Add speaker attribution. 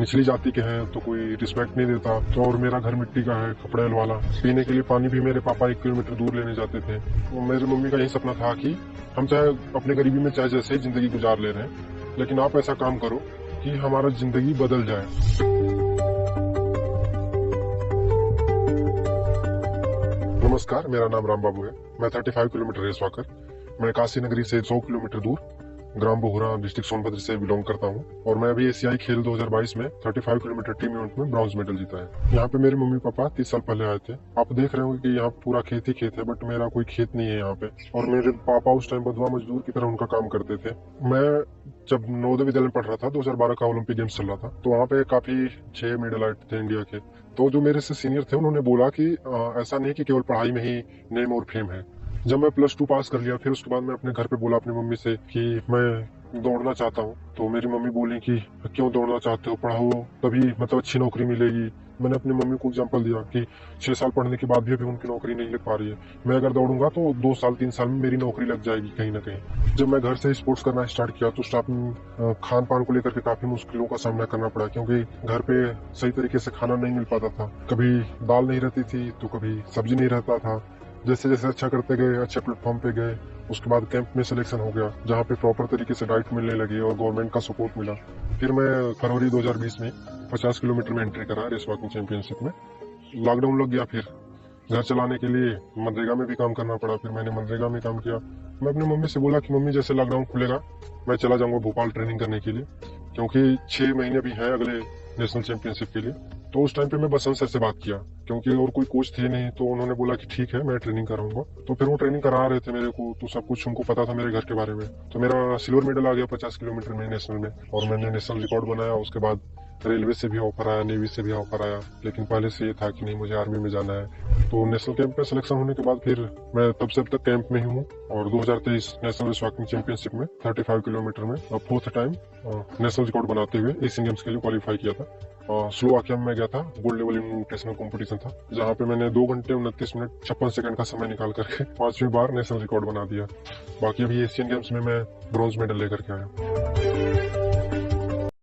Speaker 1: निचली जाति के हैं तो कोई रिस्पेक्ट नहीं देता। तो और मेरा घर मिट्टी का है, खपड़ेल वाला। पीने के लिए पानी भी मेरे पापा 1 किलोमीटर दूर लेने जाते थे। तो मेरी मम्मी का यही सपना था कि हम चाहे अपने गरीबी में चाहे जैसे जिंदगी गुजार ले रहे हैं, लेकिन आप ऐसा काम करो कि हमारा जिंदगी बदल जाए। नमस्कार, मेरा नाम राम बाबू है। मैं 35 किलोमीटर रेस वॉकर। मैं काशी नगरी से 100 किलोमीटर दूर ग्राम बोहरा डिस्ट्रिक्ट सोनभद्र से बिलोंग करता हूं और मैं अभी एशियाई खेल 2022 में 35 किलोमीटर टीम इवेंट में ब्रॉन्ज मेडल जीता है। यहाँ पे मेरे मम्मी पापा 30 साल पहले आए थे। आप देख रहे होंगे कि यहाँ पूरा खेत ही खेत है, बट मेरा कोई खेत नहीं है यहाँ पे। और मेरे पापा उस टाइम बधवा मजदूर की तरह उनका काम करते थे। मैं जब नवोदय विद्यालय में पढ़ रहा था, 2012 का ओलंपिक गेम्स चल रहा था, तो वहाँ पे काफी 6 मेडल आए थे इंडिया के। तो जो मेरे से सीनियर थे उन्होंने बोला कि ऐसा नहीं कि केवल पढ़ाई में ही नेम और फेम है। जब मैं +2 पास कर लिया, फिर उसके बाद मैं अपने घर पे बोला अपनी मम्मी से कि मैं दौड़ना चाहता हूँ। तो मेरी मम्मी बोली कि क्यों दौड़ना चाहते हो, पढ़ाओ तभी मतलब अच्छी नौकरी मिलेगी। मैंने अपनी मम्मी को एग्जाम्पल दिया कि 6 साल पढ़ने के बाद भी अभी उनकी नौकरी नहीं लग पा रही है। मैं अगर दौड़ूंगा तो 2 साल 3 साल में मेरी नौकरी लग जाएगी कहीं ना कहीं। जब मैं घर से स्पोर्ट्स करना स्टार्ट किया तो स्टार्टिंग खान पान को लेकर के काफी मुश्किलों का सामना करना पड़ा, क्योंकि घर पे सही तरीके से खाना नहीं मिल पाता था। कभी दाल नहीं रहती थी तो कभी सब्जी नहीं रहता था। जैसे जैसे अच्छा करते गए, अच्छे प्लेटफॉर्म पे गए, उसके बाद कैंप में सिलेक्शन हो गया, जहाँ पे प्रॉपर तरीके से डाइट मिलने लगी और गवर्नमेंट का सपोर्ट मिला। फिर मैं फरवरी 2020 में 50 किलोमीटर में एंट्री करा रेस वॉकिंग चैंपियनशिप में। लॉकडाउन लग गया, फिर घर चलाने के लिए मनरेगा में भी काम करना पड़ा। फिर मैंने मनरेगा में काम किया। मैं अपनी मम्मी से बोला कि मम्मी जैसे लॉकडाउन खुलेगा मैं चला जाऊंगा भोपाल ट्रेनिंग करने के लिए, क्योंकि 6 महीने भी हैं अगले नेशनल चैंपियनशिप के लिए। तो उस टाइम पे मैं बसंत सर से बात किया, क्योंकि और कोई कोच थे नहीं। तो उन्होंने बोला कि ठीक है मैं ट्रेनिंग कराऊंगा। तो फिर वो ट्रेनिंग करा रहे थे मेरे को, तो सब कुछ उनको पता था मेरे घर के बारे में। तो मेरा सिल्वर मेडल आ गया 50 किलोमीटर में नेशनल में, और मैंने नेशनल रिकॉर्ड बनाया। उसके बाद रेलवे से भी ऑफर आया, नेवी से भी ऑफर आया, लेकिन पहले से ये था कि नहीं मुझे आर्मी में जाना है। तो नेशनल कैंप में सिलेक्शन होने के बाद फिर मैं तब से अब तक कैंप में ही हूँ। और 2023 नेशनल रेस वॉकिंग चैंपियनशिप में 35 किलोमीटर में 4th टाइम नेशनल रिकॉर्ड बनाते हुए एशियन गेम्स के लिए क्वालिफाई किया था। स्लोवाकिया में गया था, गोल्ड लेवल इन्विटेशनल कंपटीशन था, जहाँ पे मैंने 2 घंटे 29 मिनट 56 सेकंड का समय निकाल करके 5वीं बार नेशनल रिकॉर्ड बना दिया। बाकी अभी एशियन गेम्स में मैं ब्रॉन्ज मेडल लेकर के आया।